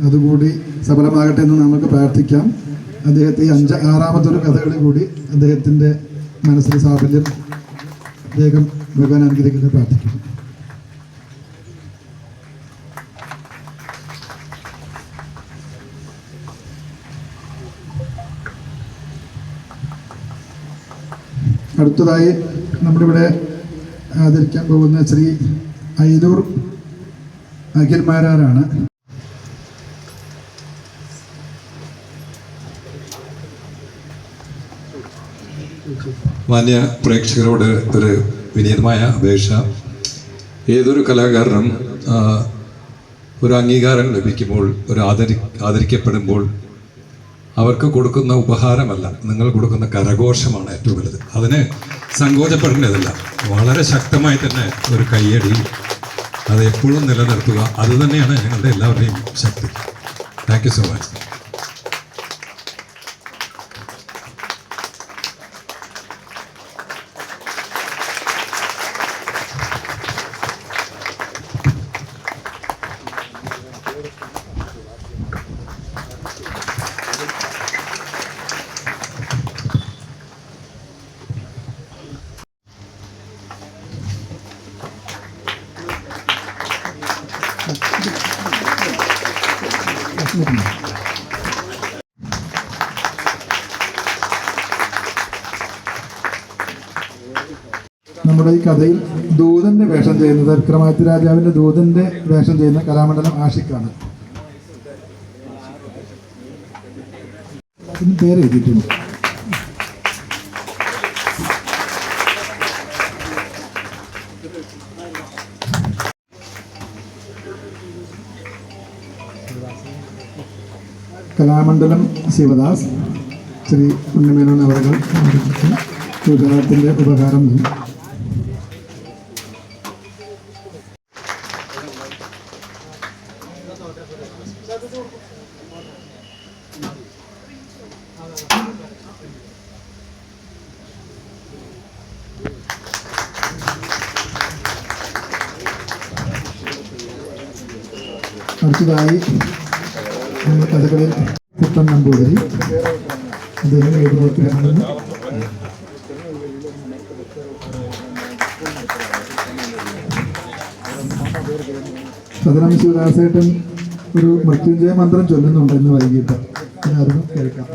അതുകൂടി സഫലമാകട്ടെ എന്ന് നമുക്ക് പ്രാർത്ഥിക്കാം. അദ്ദേഹത്തെ 6ാമതൊരു കഥകളി കൂടി അദ്ദേഹത്തിൻ്റെ മനസ്സിൽ സാഫല്യം അദ്ദേഹം ഭഗവാൻ അനുഗ്രഹിക്കുന്നത് പ്രാർത്ഥിക്കുന്നു. അടുത്തതായി നമ്മളിവിടെ ആദരിക്കാൻ പോകുന്ന ശ്രീ അയിലൂർ അഖിൽമാരാരാണ്. മാന്യ പ്രേക്ഷകരോട് ഒരു വിനീതമായ അപേക്ഷ. ഏതൊരു കലാകാരനും ഒരു അംഗീകാരം ലഭിക്കുമ്പോൾ, ഒരു ആദരിക്കപ്പെടുമ്പോൾ അവർക്ക് കൊടുക്കുന്ന ഉപഹാരമല്ല, നിങ്ങൾ കൊടുക്കുന്ന കരഘോഷമാണ് ഏറ്റവും വലുത്. അതിന് സങ്കോചപ്പെടേണ്ടതില്ല. വളരെ ശക്തമായി തന്നെ ഒരു കയ്യടി അത് എപ്പോഴും നിലനിർത്തുക. അതുതന്നെയാണ് ഞങ്ങളുടെ എല്ലാവരുടെയും ശക്തി. Thank you so much. നമ്മുടെ ഈ കഥയിൽ ദൂതന്റെ വേഷം ചെയ്യുന്നത് വിക്രമാദിത്യ രാജാവിന്റെ ദൂതന്റെ വേഷം ചെയ്യുന്ന കലാമണ്ഡലം ആഷിഖാണ്. ഇതിന് പേര് എഴുതിയിട്ടുണ്ട്. കലാമണ്ഡലം ശിവദാസ് ശ്രീ ഉണ്ണിമേനോൻ അവர்கள் ഗുജറാത്തിൻ്റെ ഉപകാരം നൽകി. അടുത്തതായി നമ്മൾ കഥകളിൽ കുട്ടൻ നമ്പൂതിരി, അദ്ദേഹം വേദിയിലേക്ക് വരണമെന്ന്. സദനം ശിവദാസേട്ടൻ ഒരു മൃത്യുഞ്ജയ മന്ത്രം ചൊല്ലുന്നുണ്ട് ഇന്ന് വൈകിട്ട്, എല്ലാവരും കേൾക്കാം.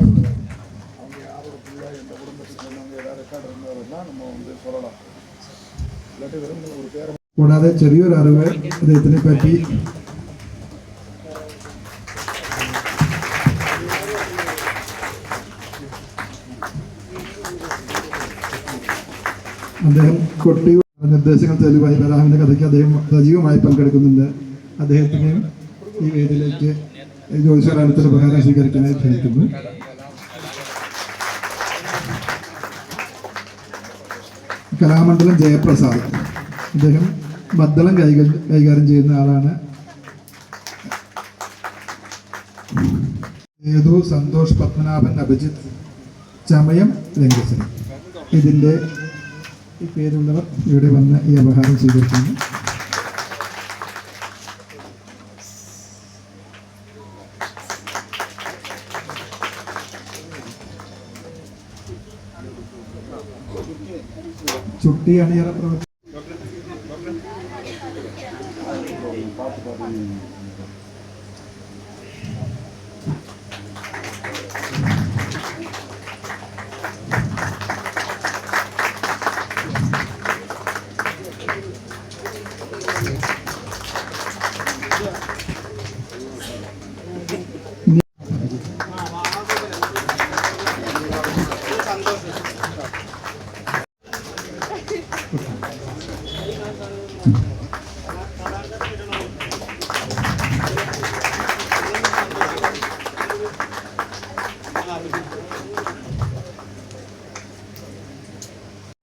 കൂടാതെ ചെറിയൊരു അറിവ് അദ്ദേഹത്തിനെ പറ്റി അദ്ദേഹം കൊട്ടിയൂർ നിർദ്ദേശങ്ങൾ തെളിവായി ബലരാമന്റെ കഥയ്ക്ക് അദ്ദേഹം സജീവമായി പങ്കെടുക്കുന്നുണ്ട്. അദ്ദേഹത്തിനെയും ഈ വേദിയിലേക്ക് ജ്യോതിഷകാലത്തിൽ ഉപകാരം സ്വീകരിക്കാനായി ക്ഷണിക്കുന്നു. കലാമണ്ഡലം ജയപ്രസാദ്, അദ്ദേഹം ബദ്ദളം കൈകാര്യം ചെയ്യുന്ന ആളാണ്. ഏതു സന്തോഷ് പത്മനാഭൻ അഭിജിത്ത് ചമയം രംഗശ്രീ, ഇതിൻ്റെ ഈ പേരുള്ളവർ ഇവിടെ വന്ന് ഈ ഉപഹാരം സ്വീകരിക്കുന്നു. ചുട്ടി അണിയറ പ്രവർത്തനം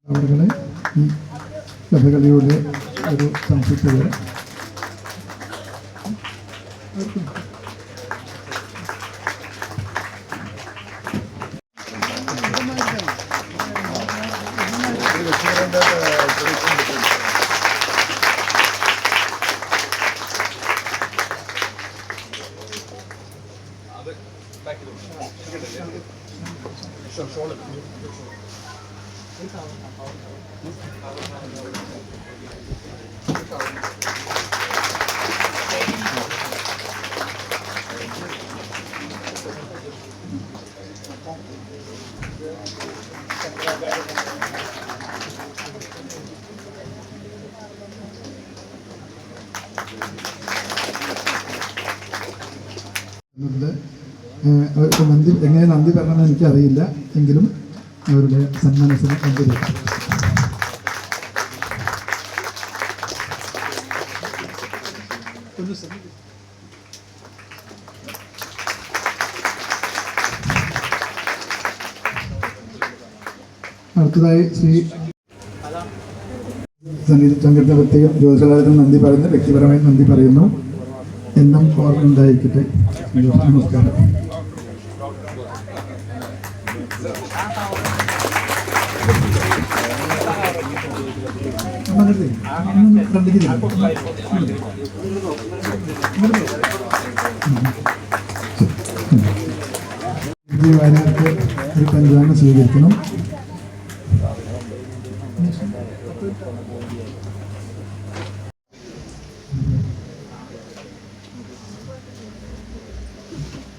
അവരുടെ ഈ കഥകളിയുടെ ഒരു സംശയത്തിൽ അവർക്ക് നന്ദി എങ്ങനെ നന്ദി പറയണമെന്ന് എനിക്കറിയില്ല, എങ്കിലും അവരുടെ സന്മനസ്സിന് നന്ദി പറയും. അടുത്തതായി ശ്രീ സംഗീത സംഘത്തിന് പ്രത്യേകം ജ്യോതിഷകാലത്തിന് നന്ദി പറയുന്നു, വ്യക്തിപരമായി നന്ദി പറയുന്നു. എന്നും ഓർമ്മ ഉണ്ടായിരിക്കട്ടെ. നമസ്കാരം. വയനാട്ടിൽ ഒരു പഞ്ചാംഗം സ്വീകരിക്കണം.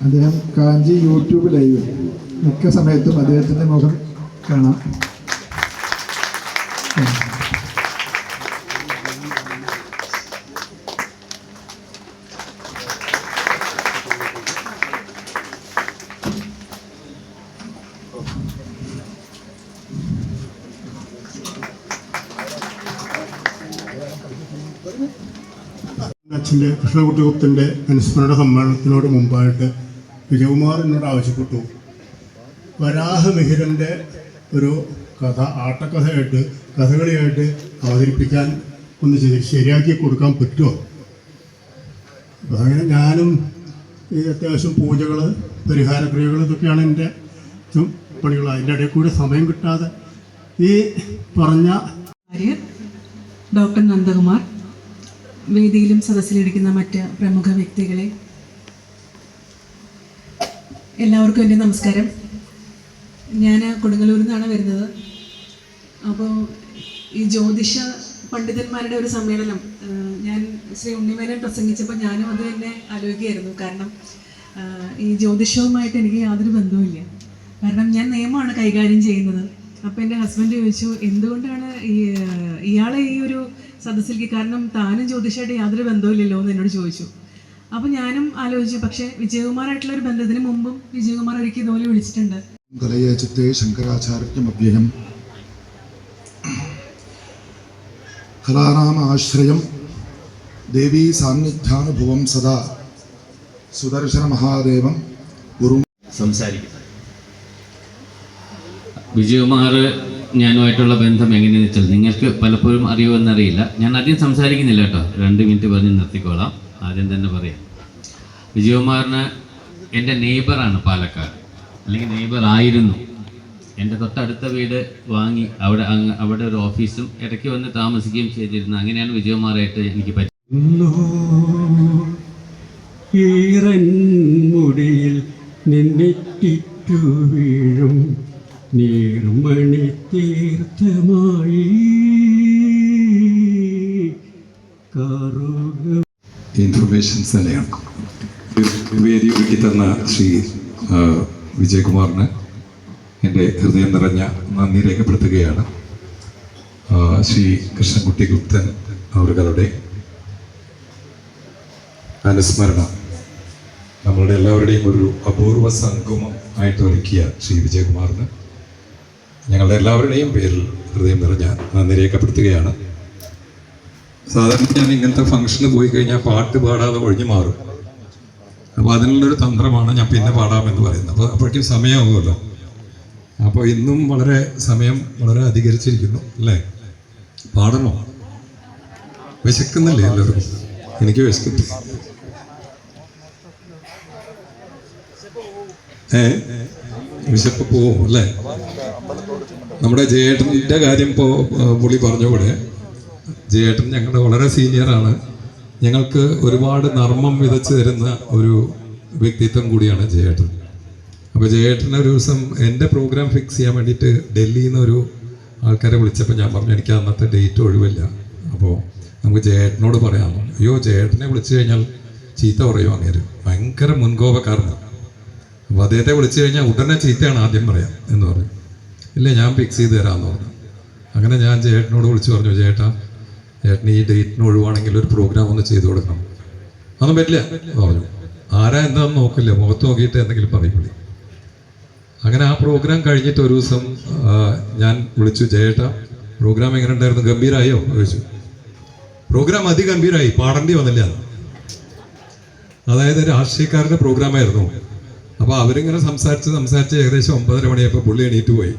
അദ്ദേഹം കാഞ്ചി യൂട്യൂബ് ലൈവ് മിക്ക സമയത്തും അദ്ദേഹത്തിൻ്റെ മുഖം കാണാം. അച്ഛൻ്റെ കൃഷ്ണകുട്ടികുപ്തൻ്റെ അനുസ്മരണ സമ്മേളനത്തിനോട് മുമ്പായിട്ട് വിജയകുമാർ എന്നോട് ആവശ്യപ്പെട്ടു, വരാഹമിഹിരൻ്റെ ഒരു കഥ ആട്ടക്കഥയായിട്ട് കഥകളിയായിട്ട് അവതരിപ്പിക്കാൻ ഒന്ന് ശരിയാക്കി കൊടുക്കാൻ പറ്റുമോ? അപ്പോൾ അങ്ങനെ ഞാനും ഈ അത്യാവശ്യം പൂജകൾ പരിഹാരക്രിയകൾ ഇതൊക്കെയാണ് എൻ്റെ പണികൾ. അതിൻ്റെ ഇടയിൽ കൂടി സമയം കിട്ടാതെ ഈ പറഞ്ഞ ഡോക്ടർ നന്ദകുമാർ, വേദിയിലും സദസ്സിലിരിക്കുന്ന മറ്റ് പ്രമുഖ വ്യക്തികളെ, എല്ലാവർക്കും എൻ്റെ നമസ്കാരം. ഞാൻ കൊടുങ്ങല്ലൂരിൽ നിന്നാണ് വരുന്നത്. അപ്പോൾ ഈ ജ്യോതിഷ പണ്ഡിതന്മാരുടെ ഒരു സമ്മേളനം ഞാൻ ശ്രീ ഉണ്ണിമേനൻ പ്രസംഗിച്ചപ്പോൾ ഞാനും അത് തന്നെ ആലോചിക്കുകയായിരുന്നു. കാരണം ഈ ജ്യോതിഷവുമായിട്ട് എനിക്ക് യാതൊരു ബന്ധവുമില്ല. കാരണം ഞാൻ നിയമമാണ് കൈകാര്യം ചെയ്യുന്നത്. അപ്പോൾ എൻ്റെ ഹസ്ബൻഡ് ചോദിച്ചു, എന്തുകൊണ്ടാണ് ഇയാളെ ഈ ഒരു സദസ്സിലേക്ക്, കാരണം താനും ജ്യോതിഷമായിട്ട് യാതൊരു ബന്ധവുമില്ലല്ലോ എന്ന് എന്നോട് ചോദിച്ചു. അപ്പോൾ ഞാനും ആലോചിച്ചു, പക്ഷേ വിജയകുമാറായിട്ടുള്ള ഒരു ബന്ധത്തിന് മുമ്പും വിജയകുമാർ ഒരിക്കൽ ഇതുപോലെ വിളിച്ചിട്ടുണ്ട്. കലയെ ചിത്തേ ശങ്കരാചാര്യമഭ്യയം കലാനാമാശ്രയം ദേവീ സാന്നിധ്യാനുഭവം സദാ സുദർശന മഹാദേവം ഗുരു സംസാരിക്കും. വിജയകുമാർ ഞാനുമായിട്ടുള്ള ബന്ധം എങ്ങനെയാണെന്ന് വെച്ചാൽ നിങ്ങൾക്ക് പലപ്പോഴും അറിയുമെന്നറിയില്ല. ഞാൻ അധികം സംസാരിക്കുന്നില്ല കേട്ടോ, 2 മിനിറ്റ് പറഞ്ഞ് നിർത്തിക്കോളാം. ആദ്യം തന്നെ പറയാം, വിജയകുമാറിന് എൻ്റെ നെയ്ബറാണ് പാലക്കാട്, അല്ലെങ്കിൽ നെയ്ബർ ആയിരുന്നു. എൻ്റെ തൊട്ടടുത്ത വീട് വാങ്ങി അവിടെ ഒരു ഓഫീസും ഇടയ്ക്ക് വന്ന് താമസിക്കുകയും ചെയ്തിരുന്നു. അങ്ങനെയാണ് വിജയകുമാറായിട്ട് എനിക്ക് മുടിയിൽ നിന്നിട്ടിട്ടു വീഴും നീർമണി തീർത്ഥമായി ഇൻഫർമേഷൻസ് തന്നെയാണ്. വേദി ഒരുക്കി തന്ന ശ്രീ വിജയകുമാറിന് എൻ്റെ ഹൃദയം നിറഞ്ഞ നന്ദി രേഖപ്പെടുത്തുകയാണ്. ശ്രീ കൃഷ്ണൻകുട്ടി ഗുപ്തൻ അവരുടെ അനുസ്മരണം നമ്മളുടെ എല്ലാവരുടെയും ഒരു അപൂർവ സംഗമം ആയിട്ട് ഒരുക്കിയ ശ്രീ വിജയകുമാറിന് ഞങ്ങളുടെ എല്ലാവരുടെയും പേരിൽ ഹൃദയം നിറഞ്ഞ നന്ദി രേഖപ്പെടുത്തുകയാണ്. സാധാരണ ഞാൻ ഇങ്ങനത്തെ ഫംഗ്ഷന് പോയി കഴിഞ്ഞാൽ പാട്ട് പാടാതെ ഒഴിഞ്ഞു മാറും. അപ്പോൾ അതിനുള്ളൊരു തന്ത്രമാണ് ഞാൻ പിന്നെ പാടാമെന്ന് പറയുന്നത്. അപ്പോൾ അപ്പോഴേക്കും സമയമാകുമല്ലോ. അപ്പോൾ ഇന്നും സമയം വളരെ അധികരിച്ചിരിക്കുന്നു അല്ലേ? പാടണോ? വിശക്കുന്നില്ലേ എല്ലാവർക്കും? എനിക്ക് വിശക്കുന്നു. വിശപ്പ് പോവും അല്ലേ? നമ്മുടെ ജയേട്ടൻ്റെ കാര്യം ഇപ്പോൾ പുള്ളി പറഞ്ഞ പോലെ, ജയേട്ടൻ ഞങ്ങളുടെ വളരെ സീനിയറാണ്. ഞങ്ങൾക്ക് ഒരുപാട് നർമ്മം വിതച്ച് തരുന്ന ഒരു വ്യക്തിത്വം കൂടിയാണ് ജയേട്ടൻ. അപ്പോൾ ജയേട്ടനെ ഒരു ദിവസം എൻ്റെ പ്രോഗ്രാം ഫിക്സ് ചെയ്യാൻ വേണ്ടിയിട്ട് ഡൽഹിയിൽ നിന്ന് ഒരു ആൾക്കാരെ വിളിച്ചപ്പോൾ ഞാൻ പറഞ്ഞു, എനിക്ക് അന്നത്തെ ഡേറ്റ് ഒഴിവില്ല, അപ്പോൾ നമുക്ക് ജയേട്ടനോട് പറയാമോ? അയ്യോ, ജയേട്ടനെ വിളിച്ചു കഴിഞ്ഞാൽ ചീത്ത പറയും. അങ്ങനെ ഭയങ്കര മുൻകോപക്കാരനാണ്. അപ്പോൾ അദ്ദേഹത്തെ വിളിച്ചു കഴിഞ്ഞാൽ ഉടനെ ചീത്തയാണ് ആദ്യം പറയാം എന്ന് പറഞ്ഞു. ഇല്ല, ഞാൻ ഫിക്സ് ചെയ്ത് തരാമെന്ന് പറഞ്ഞു. അങ്ങനെ ഞാൻ ജയേട്ടനോട് വിളിച്ചു പറഞ്ഞു, ചേട്ടൻ ഈ ഡേറ്റിന് ഒഴിവാണെങ്കിൽ ഒരു പ്രോഗ്രാം ഒന്ന് ചെയ്തു കൊടുക്കണം. അതൊന്നും പറ്റില്ല പറഞ്ഞു. ആരാ എന്താണെന്ന് നോക്കില്ല, മുഖത്ത് നോക്കിയിട്ട് എന്തെങ്കിലും പറയില്ലേ. അങ്ങനെ ആ പ്രോഗ്രാം കഴിഞ്ഞിട്ട് ഒരു ദിവസം ഞാൻ വിളിച്ചു, ജയേട്ടാ പ്രോഗ്രാം എങ്ങനെ ഉണ്ടായിരുന്നു, ഗംഭീരായോ ചോദിച്ചു. പ്രോഗ്രാം അതിഗംഭീരായി, പാടേണ്ടി വന്നില്ല. അതായത് രാഷ്ട്രീയക്കാരുടെ പ്രോഗ്രാമായിരുന്നു. അപ്പോൾ അവരിങ്ങനെ സംസാരിച്ച് ഏകദേശം 9:30 മണിയായപ്പോൾ പുള്ളി എണീറ്റ് പോയി.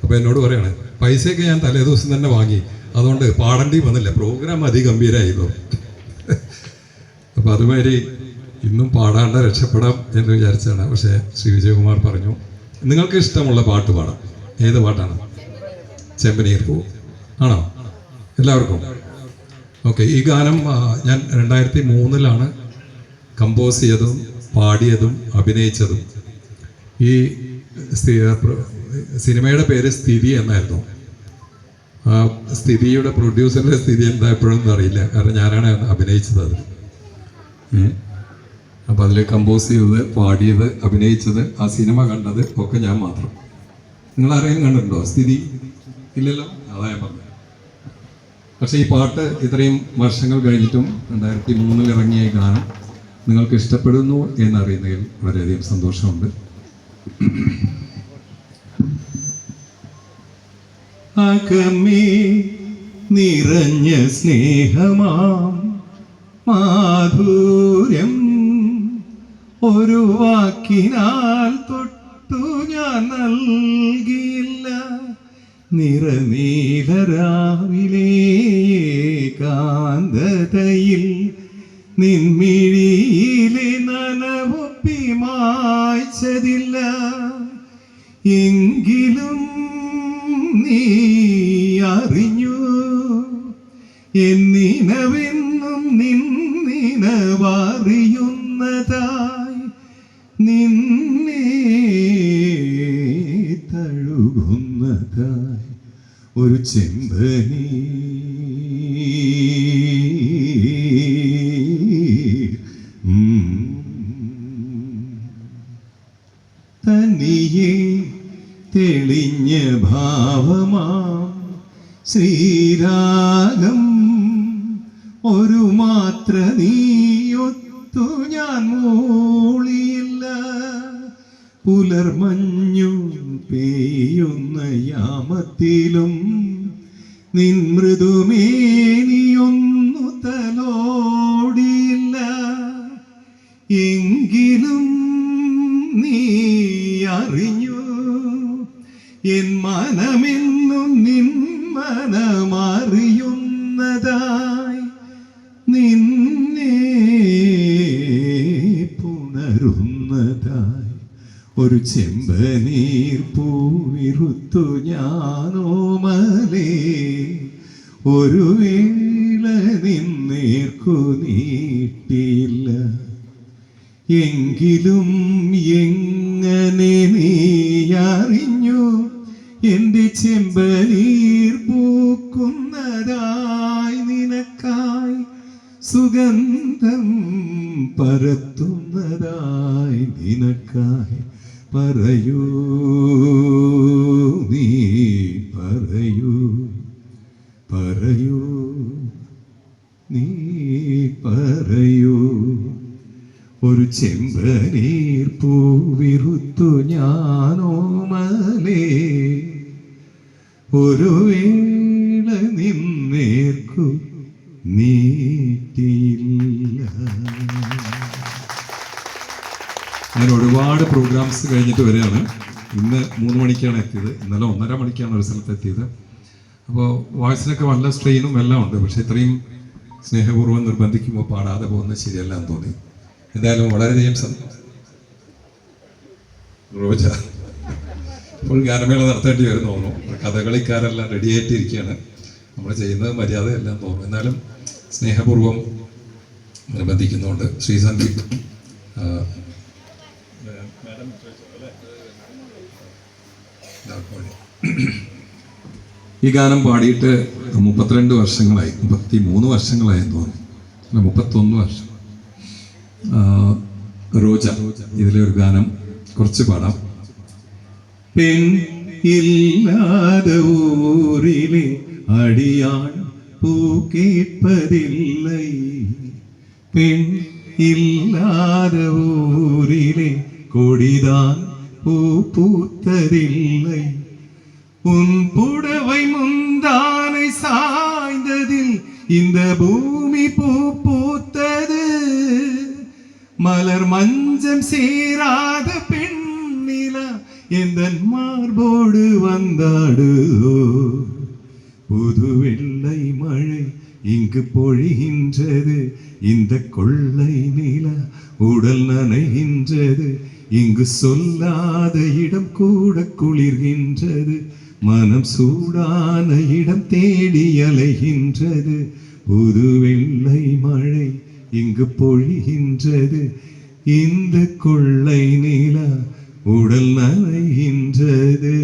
അപ്പോൾ എന്നോട് പറയാണ്, പൈസയൊക്കെ ഞാൻ തലേ ദിവസം തന്നെ വാങ്ങി, അതുകൊണ്ട് പാടേണ്ടി വന്നില്ല, പ്രോഗ്രാം അതിഗംഭീരായിരുന്നു. അപ്പോൾ അതുമാതിരി ഇന്നും പാടാണ്ട് രക്ഷപ്പെടാം എന്ന് വിചാരിച്ചാണ്. പക്ഷേ ശ്രീ വിജയകുമാർ പറഞ്ഞു, നിങ്ങൾക്ക് ഇഷ്ടമുള്ള പാട്ട് പാടാം. ഏത് പാട്ടാണ്? ചെമ്പനീർ പൂ ആണോ? എല്ലാവർക്കും ഓക്കെ. ഈ ഗാനം ഞാൻ 2003 കമ്പോസ് ചെയ്തതും പാടിയതും അഭിനയിച്ചതും. ഈ സിനിമയുടെ പേര് സ്ഥിതി എന്നായിരുന്നു. ആ സ്ഥിതിയുടെ പ്രൊഡ്യൂസറിൻ്റെ സ്ഥിതി എന്താ എപ്പോഴൊന്നും അറിയില്ല, കാരണം ഞാനാണ് അഭിനയിച്ചത് അത്. അപ്പോൾ അതിൽ കമ്പോസ് ചെയ്തത്, പാടിയത്, അഭിനയിച്ചത്, ആ സിനിമ കണ്ടത് ഒക്കെ ഞാൻ മാത്രം. നിങ്ങൾ ആരെയും കണ്ടിട്ടുണ്ടോ സ്ഥിതി? ഇല്ലല്ലോ. അതാ ഞാൻ പറഞ്ഞത്. പക്ഷേ ഈ പാട്ട് ഇത്രയും വർഷങ്ങൾ കഴിഞ്ഞിട്ടും 2003 ഇറങ്ങിയ ഈ ഗാനം നിങ്ങൾക്ക് ഇഷ്ടപ്പെടുന്നു എന്നറിയുന്നതിൽ വളരെയധികം സന്തോഷമുണ്ട്. അകമേ നിറഞ്ഞ സ്നേഹമാം മാധുര്യം ഒരു വാക്കിനാൽ തൊട്ടു ഞാൻ നൽകിയില്ല. നിറനീലരാവിലെ കാന്തതയിൽ നിൻമിഴിയിലെ നനവൊപ്പി മായ്ച്ചതില്ല. എങ്കിലും നീ അറിഞ്ഞു എന്നിനവെന്നും നിന്നിനവറിയുന്നതായി നിന്നെ തഴുകുന്നതായി ഒരു ചെമ്പനീ തനിയെ തെളിഞ്ഞ ഭാവമാം ശ്രീരാഗം ഒരു മാത്ര നീയൊത്തു ഞാൻ മൂളിയില്ല. പുലർമഞ്ഞു പെയ്യുന്ന യാമത്തിലും നിൻ മൃദുമേനിയൊന്നു തലോടിയില്ല. എങ്കിലും നീ അറിഞ്ഞു എൻ മനമെന്നും നിൻ മനമറിയുന്നതായി നിന്നെ പുണരുന്നതായി ഒരു ചെമ്പനീർ പൂവിറുത്തു ഞാനോമലേ ഒരു വേള നിന്നേർക്കു നീട്ടിയില്ല. എങ്കിലും എങ്ങനെ നീ അറിഞ്ഞു എൻ്റെ ചെമ്പനീർ പൂക്കുന്നതായി നിനക്കായി സുഗന്ധം പരത്തുന്നതായി നിനക്കായി. പറയൂ നീ പറയൂ പറയൂ നീ പറയൂ ഒരു ചെമ്പനീർ പൂവിറുത്തു ഞാനോമലേ ഒരു വേള നിന്നേർക്കു നീട്ടിയില്ല. ഞാൻ ഒരുപാട് പ്രോഗ്രാംസ് കഴിഞ്ഞിട്ട് വരികയാണ്. ഇന്ന് 3 മണിക്കാണ് എത്തിയത്, ഇന്നലെ 1:30 മണിക്കാണ് ഒരു സ്ഥലത്ത് എത്തിയത്. അപ്പോൾ വോയിസിനൊക്കെ നല്ല സ്ട്രെയിനും എല്ലാം ഉണ്ട്. പക്ഷെ ഇത്രയും സ്നേഹപൂർവ്വം നിർബന്ധിക്കുമ്പോൾ പാടാതെ പോകുന്നത് ശരിയല്ല എന്ന് തോന്നി. എന്തായാലും വളരെയധികം റോജ ഇപ്പോൾ ഗാനമേള നടത്തേണ്ടി വരും തോന്നുന്നു. കഥകളിക്കാരെല്ലാം റെഡിയായിട്ടിരിക്കുകയാണ്. നമ്മൾ ചെയ്യുന്നത് മര്യാദയെല്ലാം തോന്നുന്നു. എന്നാലും സ്നേഹപൂർവ്വം നിർബന്ധിക്കുന്നുണ്ട്. ശ്രീ സന്ദീപ് ഈ ഗാനം പാടിയിട്ട് 32 വർഷങ്ങളായി, 33 വർഷങ്ങളായെന്ന് തോന്നുന്നു, 31 വർഷം. റോജ ഇതിലെ ഒരു ഗാനം കുറച്ച് പാടാം. പെൺ ഇല്ലാതെ ഊരിലെ അടിയാൻ പൂ കേൾപ്പതില്ലേ, പെൺ ഇല്ലാതെ ഊരിലെ കൊടിതാൻ பூ பூத்ததில்லை, உன் புடவை முந்தானை சாய்ந்ததில் இந்த பூமி பூ பூத்தது, மலர் மஞ்சம் சேராத பெண்ணிலா எந்தன் மார்போடு வந்தாடுதோ, புது வெள்ளை மழை இங்கு பொழிகின்றது, இந்த கொள்ளை நிலா உடல் நனைகின்றது, இங்கு சொல்லாத இடம் கூட குளிர்கின்றது, மனம் சூடான இடம் தேடி அலைகின்றது, புது வெள்ளை மழை இங்கு பொழிகின்றது, இந்த கொள்ளை நிலா உடல் நனைகின்றது.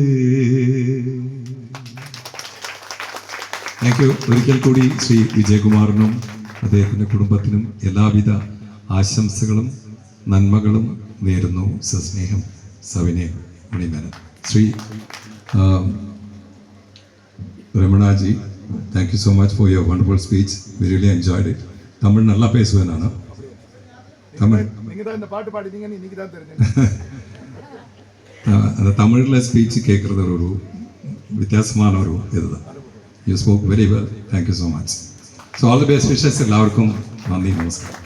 Thank you. ഒരിക്കൽ കൂടി ശ്രീ വിജയകുമാറിനും അദ്ദേഹത്തിൻ്റെ കുടുംബത്തിനും എല്ലാവിധ ആശംസകളും നന്മകളും നേരുന്നു. സസ്നേഹം, സവിനയം, Manimenon. Shri Ramanaji, thank you so much for your wonderful speech. We really enjoyed it. Tamil நல்லா பேசுவேன். தமிழ் அந்த தமிழில் ஸ்பீச் கேட்குறது ஒரு வித்தியாசமான ஒரு இதுதான். You spoke very well. Thank you so much. So all the best wishes எல்லாருக்கும். നന്ദി, നമസ്കാരം.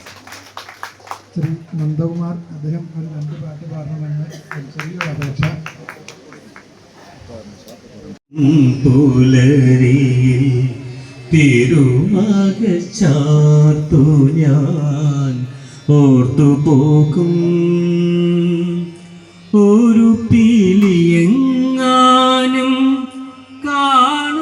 ശ്രീ നന്ദകുമാർ അദ്ദേഹം ഒരു 2 പാട്ട് പാടണമെന്ന് ചെറിയൊരു അപേക്ഷ. പുലരിയിൽ തിരുവാകച്ചാർത്തു ഞാൻ ഓർത്തുപോകും ഒരു പീലിയെങ്ങാനും കാണുമ്പോഴവിടുത്തേ